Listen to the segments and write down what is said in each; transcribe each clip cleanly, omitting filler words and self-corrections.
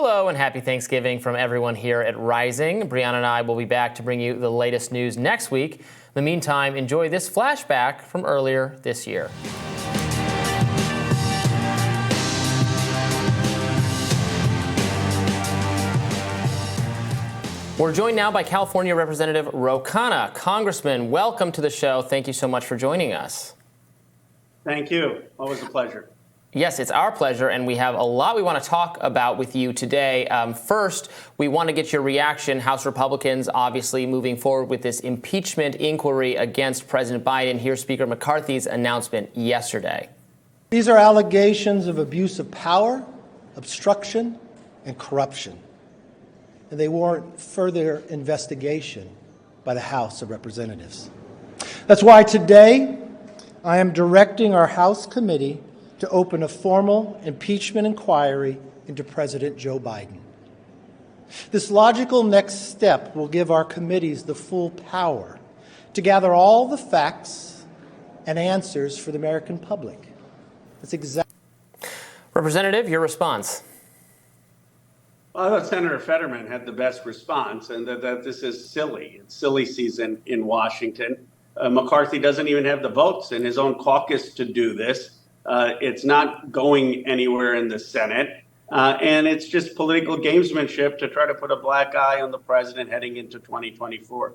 Hello and happy Thanksgiving from everyone here at Rising. Brianna and I will be back to bring you the latest news next week. In the meantime, enjoy this flashback from earlier this year. We're joined now by California Representative Khanna. Congressman, welcome to the show. Thank you so much for joining us. Thank you. Always a pleasure. Yes, it's our pleasure, and we have a lot we want to talk about with you today. First, we want to get your reaction. House Republicans obviously moving forward with this impeachment inquiry against President Biden. Here's Speaker McCarthy's announcement yesterday. These are allegations of abuse of power, obstruction, and corruption, and they warrant further investigation by the House of Representatives. That's why today I am directing our House committee to open a formal impeachment inquiry into President Joe Biden. This logical next step will give our committees the full power to gather all the facts and answers for the American public. That's exactly. Representative, your response. Well, I thought Senator Fetterman had the best response, and that this is silly. It's silly season in Washington. McCarthy doesn't even have the votes in his own caucus to do this. It's not going anywhere in the Senate, and it's just political gamesmanship to try to put a black eye on the president heading into 2024.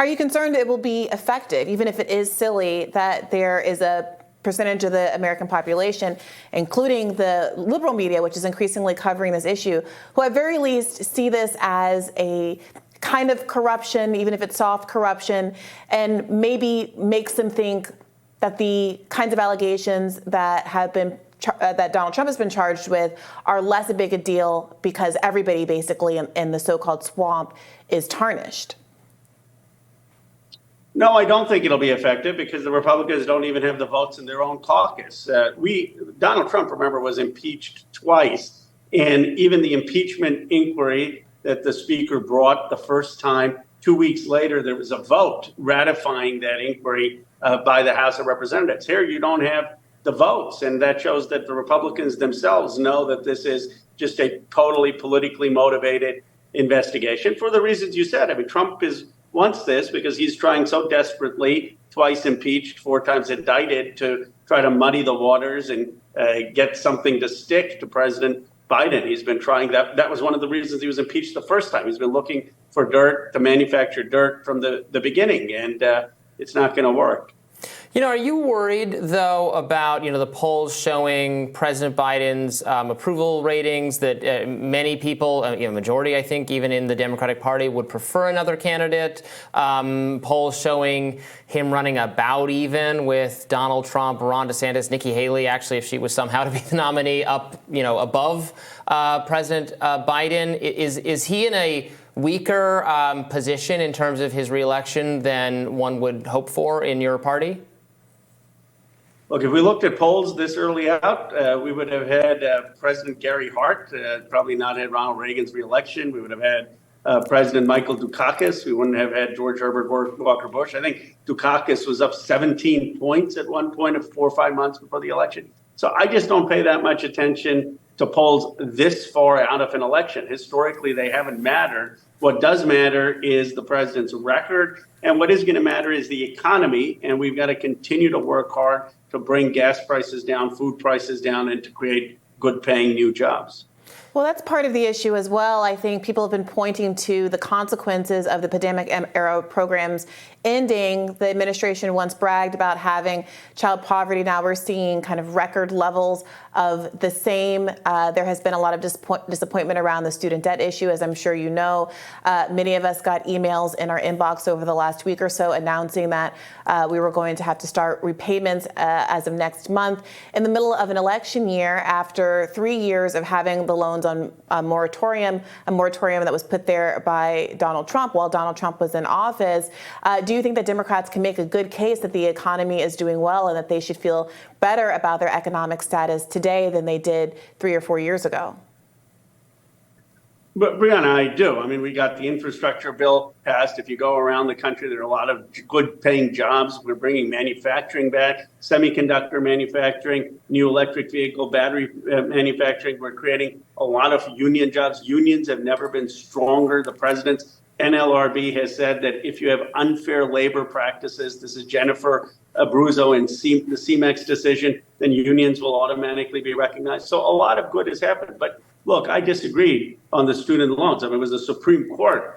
Are you concerned it will be effective, even if it is silly, that there is a percentage of the American population, including the liberal media, which is increasingly covering this issue, who at very least see this as a kind of corruption, even if it's soft corruption, and maybe makes them think that the kinds of allegations that have been that Donald Trump has been charged with are less a big a deal because everybody basically in the so-called swamp is tarnished? No, I don't think it'll be effective because the Republicans don't even have the votes in their own caucus. Donald Trump, remember, was impeached twice, and even the impeachment inquiry that the Speaker brought the first time, 2 weeks later, there was a vote ratifying that inquiry by the House of Representatives. Here, you don't have the votes, and that shows that the Republicans themselves know that this is just a totally politically motivated investigation for the reasons you said. I mean, Trump wants this because he's trying so desperately, twice impeached, 4 times indicted, to try to muddy the waters and get something to stick to President Biden. He's been trying that. That was one of the reasons he was impeached the first time. He's been looking for dirt, to manufacture dirt from the beginning, and it's not going to work. You know, are you worried, though, about, the polls showing President Biden's approval ratings that many people, majority, I think, even in the Democratic Party, would prefer another candidate? Polls showing him running about even with Donald Trump, Ron DeSantis, Nikki Haley, actually, if she was somehow to be the nominee, up, above President Biden. Is he in a weaker position in terms of his reelection than one would hope for in your party? Look, if we looked at polls this early out, we would have had President Gary Hart, probably not had Ronald Reagan's reelection. We would have had President Michael Dukakis. We wouldn't have had George Herbert Walker Bush. I think Dukakis was up 17 points at one point of 4 or 5 months before the election. So I just don't pay that much attention to polls this far out of an election. Historically, they haven't mattered. What does matter is the president's record, and what is going to matter is the economy, and we've got to continue to work hard to bring gas prices down, food prices down, and to create good-paying new jobs. Well, that's part of the issue as well. I think people have been pointing to the consequences of the pandemic-era programs ending. The administration once bragged about having child poverty. Now we're seeing kind of record levels of the same. There has been a lot of disappointment around the student debt issue, as I'm sure you know. Many of us got emails in our inbox over the last week or so announcing that we were going to have to start repayments as of next month in the middle of an election year after 3 years of having the loans on a moratorium that was put there by Donald Trump while Donald Trump was in office. Do you think that Democrats can make a good case that the economy is doing well and that they should feel better about their economic status today than they did 3 or 4 years ago? But Brianna, I do. I mean, we got the infrastructure bill passed. If you go around the country, there are a lot of good paying jobs. We're bringing manufacturing back, semiconductor manufacturing, new electric vehicle battery manufacturing. We're creating a lot of union jobs. Unions have never been stronger. The president's NLRB has said that if you have unfair labor practices, this is Jennifer Abruzzo and the CMEX decision, then unions will automatically be recognized. So a lot of good has happened. But look, I disagreed on the student loans. I mean, it was the Supreme Court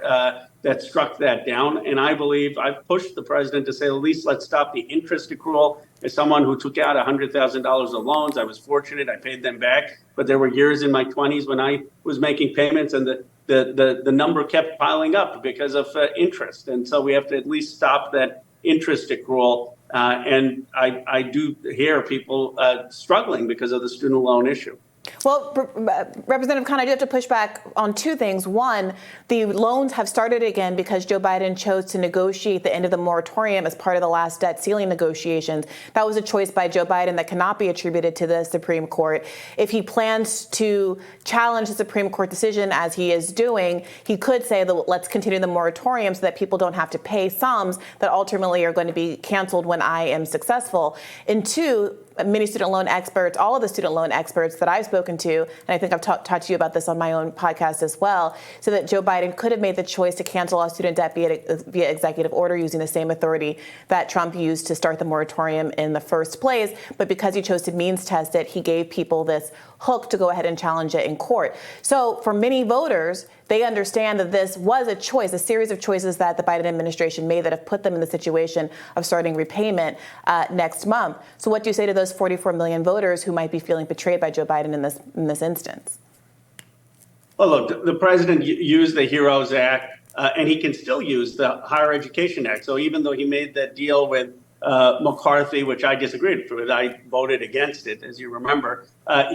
that struck that down. And I believe I've pushed the president to say, at least let's stop the interest accrual. As someone who took out $100,000 of loans, I was fortunate. I paid them back. But there were years in my 20s when I was making payments and the number kept piling up because of interest. And so we have to at least stop that interest accrual. And I do hear people struggling because of the student loan issue. Well, Representative Khanna, I do have to push back on two things. One, the loans have started again because Joe Biden chose to negotiate the end of the moratorium as part of the last debt ceiling negotiations. That was a choice by Joe Biden that cannot be attributed to the Supreme Court. If he plans to challenge the Supreme Court decision, as he is doing, he could say, let's continue the moratorium so that people don't have to pay sums that ultimately are going to be canceled when I am successful. And two, many student loan experts, all of the student loan experts that I've spoken to, and I think I've talked to you about this on my own podcast as well, so that Joe Biden could have made the choice to cancel all student debt via executive order using the same authority that Trump used to start the moratorium in the first place. But because he chose to means test it, he gave people this hook to go ahead and challenge it in court. So for many voters, they understand that this was a choice, a series of choices that the Biden administration made that have put them in the situation of starting repayment next month. So what do you say to those 44 million voters who might be feeling betrayed by Joe Biden in this instance? Well, look, the president used the HEROES Act, and he can still use the Higher Education Act. So even though he made that deal with McCarthy, which I disagreed with, I voted against it, as you remember,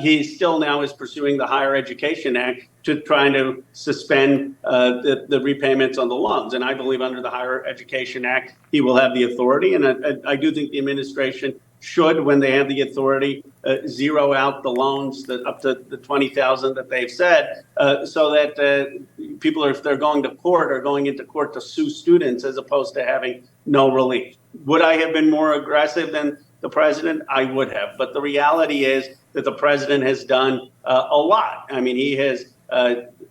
he still now is pursuing the Higher Education Act to trying to suspend the repayments on the loans. And I believe under the Higher Education Act, he will have the authority. And I do think the administration should, when they have the authority, zero out the loans up to the $20,000 that they've said, so that people, if they're going to court, are going into court to sue students as opposed to having no relief. Would I have been more aggressive than the president? I would have. But the reality is that the president has done a lot. I mean, he has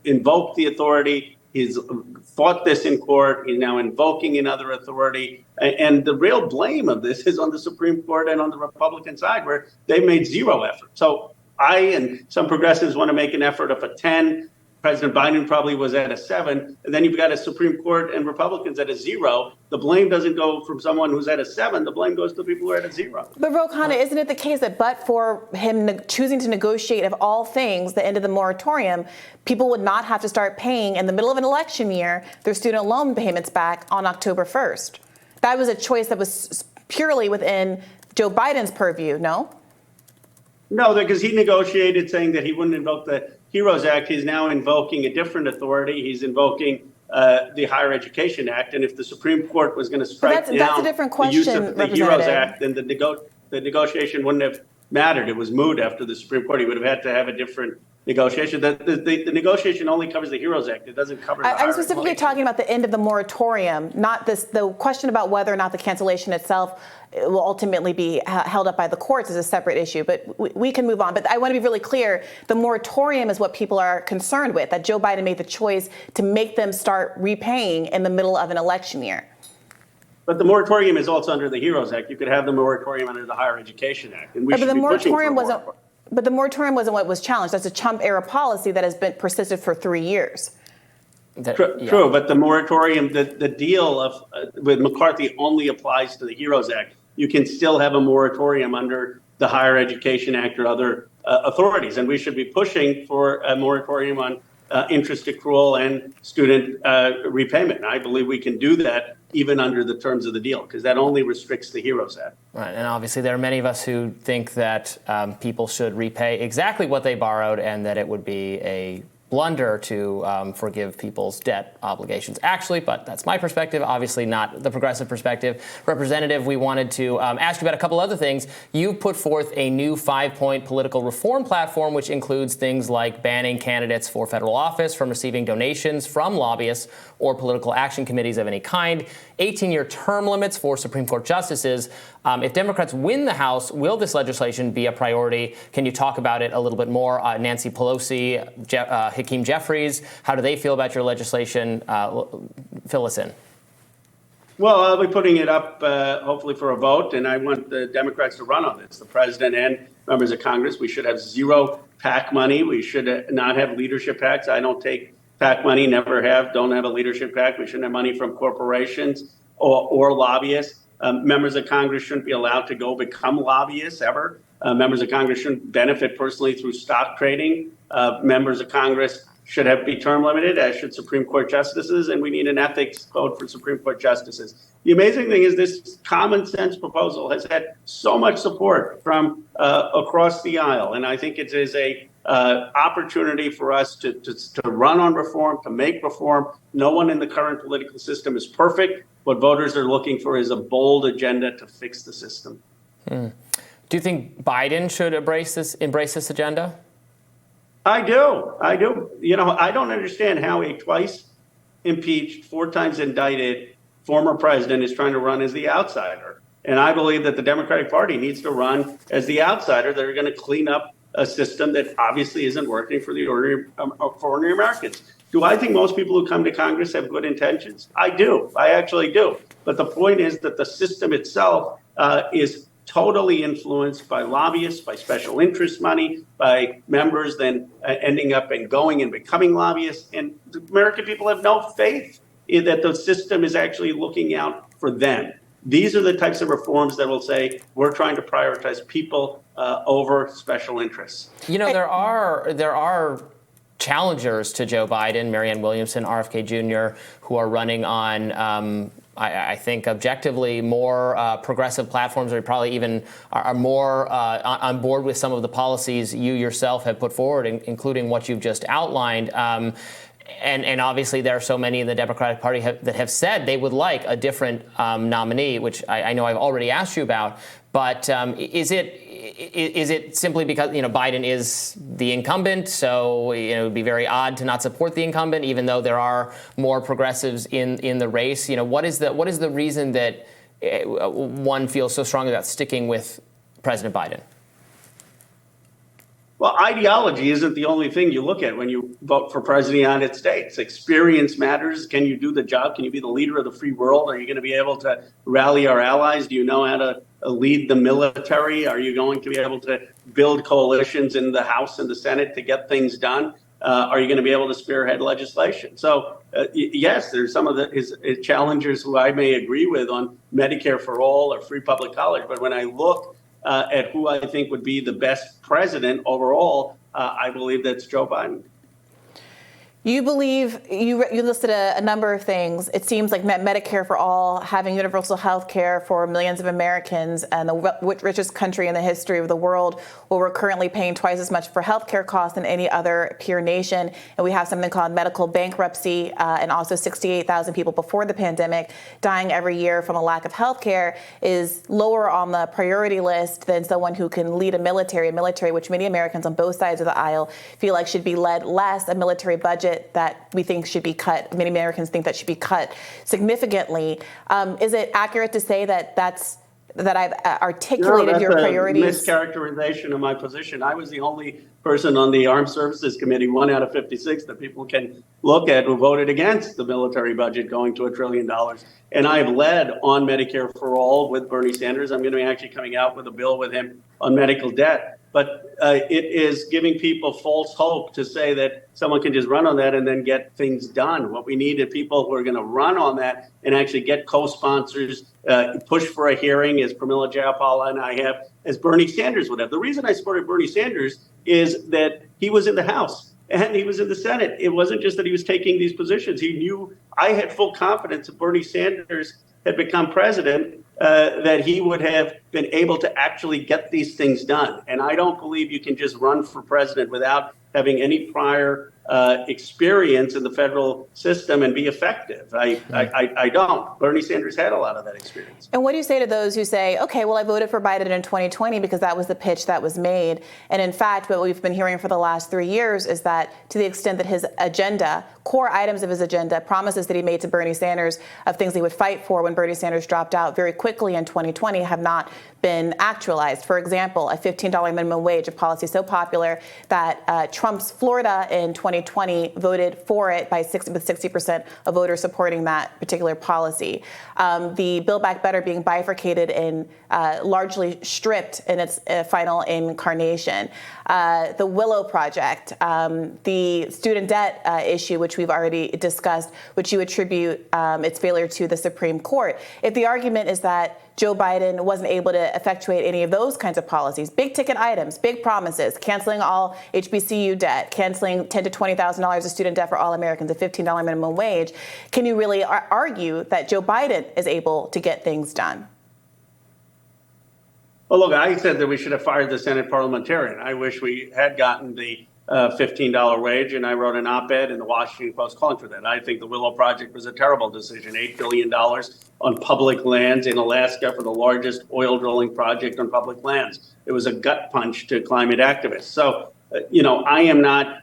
invoked the authority. He's fought this in court. He's now invoking another authority. And the real blame of this is on the Supreme Court and on the Republican side, where they made zero effort. So I and some progressives want to make an effort of a 10. President Biden probably was at a 7. And then you've got a Supreme Court and Republicans at a 0. The blame doesn't go from someone who's at a 7. The blame goes to people who are at a 0. But Khanna, isn't it the case that but for him choosing to negotiate, of all things, the end of the moratorium, people would not have to start paying in the middle of an election year their student loan payments back on October 1st? That was a choice that was purely within Joe Biden's purview, no? No, because he negotiated saying that he wouldn't invoke the HEROES Act. He's now invoking a different authority. He's invoking the Higher Education Act. And if the Supreme Court was going to strike down that's a different question, the use of the HEROES Act, then the negotiation wouldn't have mattered. It was moot after the Supreme Court. He would have had to have a different negotiation. The negotiation only covers the HEROES Act. It doesn't cover the I'm specifically talking about the end of the moratorium, not the question about whether or not the cancellation itself will ultimately be held up by the courts is a separate issue, but we can move on. But I want to be really clear, the moratorium is what people are concerned with, that Joe Biden made the choice to make them start repaying in the middle of an election year. But the moratorium is also under the HEROES Act. You could have the moratorium under the Higher Education Act. And we should be pushing for a moratorium. But the moratorium wasn't what was challenged. That's a Trump-era policy that has been persisted for 3 years. True, but the moratorium, the deal with McCarthy only applies to the HEROES Act. You can still have a moratorium under the Higher Education Act or other authorities, and we should be pushing for a moratorium on interest accrual and student repayment. And I believe we can do that even under the terms of the deal, because that only restricts the HEROES Act. Right, and obviously there are many of us who think that people should repay exactly what they borrowed, and that it would be a blunder to forgive people's debt obligations, actually, but that's my perspective, obviously not the progressive perspective. Representative, we wanted to ask you about a couple other things. You put forth a new 5-point political reform platform, which includes things like banning candidates for federal office from receiving donations from lobbyists or political action committees of any kind, 18-year term limits for Supreme Court justices. If Democrats win the House, will this legislation be a priority? Can you talk about it a little bit more? Nancy Pelosi, Hakeem Jeffries, how do they feel about your legislation? Fill us in. Well, I'll be putting it up hopefully for a vote, and I want the Democrats to run on this. The president and members of Congress, we should have zero PAC money. We should not have leadership PACs. I don't take PAC money, never have, don't have a leadership PAC. We shouldn't have money from corporations or lobbyists. Members of Congress shouldn't be allowed to go become lobbyists ever. Members of Congress shouldn't benefit personally through stock trading. Members of Congress should be term limited, as should Supreme Court justices, and we need an ethics code for Supreme Court justices. The amazing thing is this common sense proposal has had so much support from across the aisle, and I think it is a opportunity for us to run on reform, to make reform. No one in the current political system is perfect. What voters are looking for is a bold agenda to fix the system. Do you think Biden should embrace this agenda? I do. You know, I don't understand how a twice impeached, 4 times indicted former president is trying to run as the outsider. And I believe that the Democratic Party needs to run as the outsider. They're going to clean up a system that obviously isn't working for the ordinary Americans. Do I think most people who come to Congress have good intentions? I do. I actually do. But the point is that the system itself is totally influenced by lobbyists, by special interest money, by members then ending up and going and becoming lobbyists. And the American people have no faith in that the system is actually looking out for them. These are the types of reforms that will say we're trying to prioritize people over special interests. You know, there are challengers to Joe Biden, Marianne Williamson, RFK Jr., who are running on, I think, objectively more progressive platforms, or probably even are more on board with some of the policies you yourself have put forward, including what you've just outlined. And obviously there are so many in the Democratic Party that have said they would like a different nominee, which I know I've already asked you about. But is it simply because, you know, Biden is the incumbent, so, you know, it would be very odd to not support the incumbent, even though there are more progressives in the race? You know, what is the reason that one feels so strongly about sticking with President Biden? Well, ideology isn't the only thing you look at when you vote for president of the United States. Experience matters. Can you do the job? Can you be the leader of the free world? Are you going to be able to rally our allies? Do you know how to lead the military? Are you going to be able to build coalitions in the House and the Senate to get things done? Are you going to be able to spearhead legislation? So, yes, there's some of his challengers who I may agree with on Medicare for all or free public college. But when I look at who I think would be the best president overall, I believe that's Joe Biden. You believe, you listed a number of things. It seems like Medicare for all, having universal health care for millions of Americans, and the richest country in the history of the world, where we're currently paying twice as much for health care costs than any other peer nation. And we have something called medical bankruptcy, and also 68,000 people before the pandemic dying every year from a lack of health care, is lower on the priority list than someone who can lead a military which many Americans on both sides of the aisle feel like should be led less, a military budget that we think should be cut. Many Americans think that should be cut significantly. Is it accurate to say that I've articulated your priorities? That's a mischaracterization of my position. I was the only person on the Armed Services Committee, 1 out of 56, that people can look at, who voted against the military budget going to $1 trillion. And I have led on Medicare for all with Bernie Sanders. I'm going to be actually coming out with a bill with him on medical debt. But it is giving people false hope to say that someone can just run on that and then get things done. What we need are people who are going to run on that and actually get co-sponsors, push for a hearing, as Pramila Jayapal and I have, as Bernie Sanders would have. The reason I supported Bernie Sanders is that he was in the House and he was in the Senate. It wasn't just that he was taking these positions. He knew, I had full confidence if Bernie Sanders had become president, that he would have been able to actually get these things done. And I don't believe you can just run for president without having any prior experience in the federal system and be effective. I don't. Bernie Sanders had a lot of that experience. And what do you say to those who say, okay, well, I voted for Biden in 2020 because that was the pitch that was made. And in fact, what we've been hearing for the last 3 years is that to the extent that his agenda, core items of his agenda, promises that he made to Bernie Sanders of things he would fight for when Bernie Sanders dropped out very quickly in 2020 have not been actualized. For example, a $15 minimum wage, a policy so popular that Trump's Florida in 2020 voted for it with 60% of voters supporting that particular policy. The Build Back Better being bifurcated and largely stripped in its final incarnation. The Willow Project, the student debt issue, which we've already discussed, which you attribute its failure to the Supreme Court. If the argument is that Joe Biden wasn't able to effectuate any of those kinds of policies, big ticket items, big promises, canceling all HBCU debt, canceling $10,000 to $20,000 of student debt for all Americans, a $15 minimum wage, can you really argue that Joe Biden is able to get things done? Well, look, I said that we should have fired the Senate parliamentarian. I wish we had gotten the $15 wage, and I wrote an op-ed in the Washington Post calling for that. I think the Willow Project was a terrible decision. $8 billion on public lands in Alaska for the largest oil drilling project on public lands. It was a gut punch to climate activists. So, I am not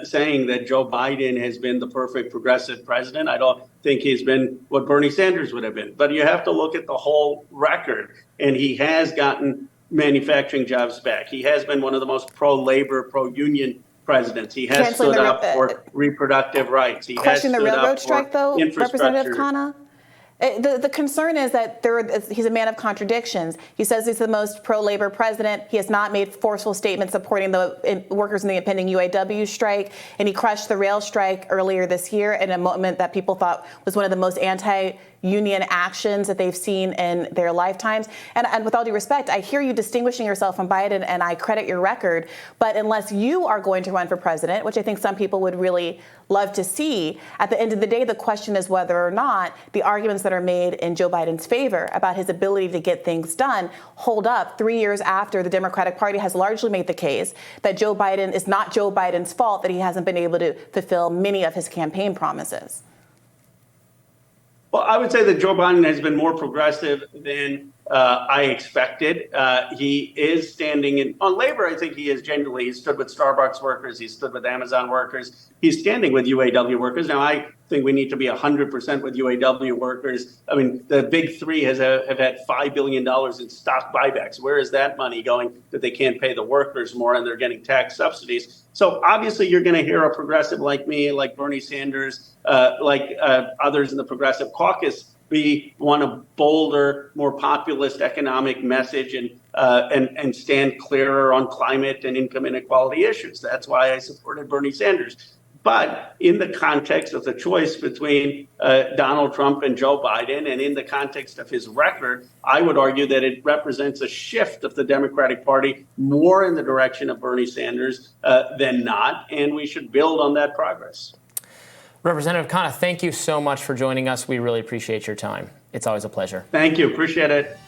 saying that Joe Biden has been the perfect progressive president. I don't think he's been what Bernie Sanders would have been. But you have to look at the whole record, and he has gotten manufacturing jobs back. He has been one of the most pro-labor, pro-union presidents. He has stood up for reproductive rights. He has stood the railroad up strike, for though, infrastructure. Representative Khanna? The concern is that he's a man of contradictions. He says he's the most pro-labor president. He has not made forceful statements supporting the workers in the impending UAW strike, and he crushed the rail strike earlier this year in a moment that people thought was one of the most anti-union actions that they've seen in their lifetimes. And with all due respect, I hear you distinguishing yourself from Biden, and I credit your record. But unless you are going to run for president, which I think some people would really love to see, at the end of the day, the question is whether or not the arguments that are made in Joe Biden's favor about his ability to get things done hold up 3 years after the Democratic Party has largely made the case that Joe Biden is not Joe Biden's fault that he hasn't been able to fulfill many of his campaign promises. Well, I would say that Joe Biden has been more progressive than I expected. He is standing on labor. I think he is genuinely. He stood with Starbucks workers. He stood with Amazon workers. He's standing with UAW workers. Now, I think we need to be 100% with UAW workers. I mean, the big three have had $5 billion in stock buybacks. Where is that money going that they can't pay the workers more and they're getting tax subsidies? So obviously, you're going to hear a progressive like me, like Bernie Sanders, like others in the progressive caucus be want a bolder, more populist economic message and stand clearer on climate and income inequality issues. That's why I supported Bernie Sanders. But in the context of the choice between Donald Trump and Joe Biden, and in the context of his record, I would argue that it represents a shift of the Democratic Party more in the direction of Bernie Sanders than not, and we should build on that progress. Representative Khanna, thank you so much for joining us. We really appreciate your time. It's always a pleasure. Thank you. Appreciate it.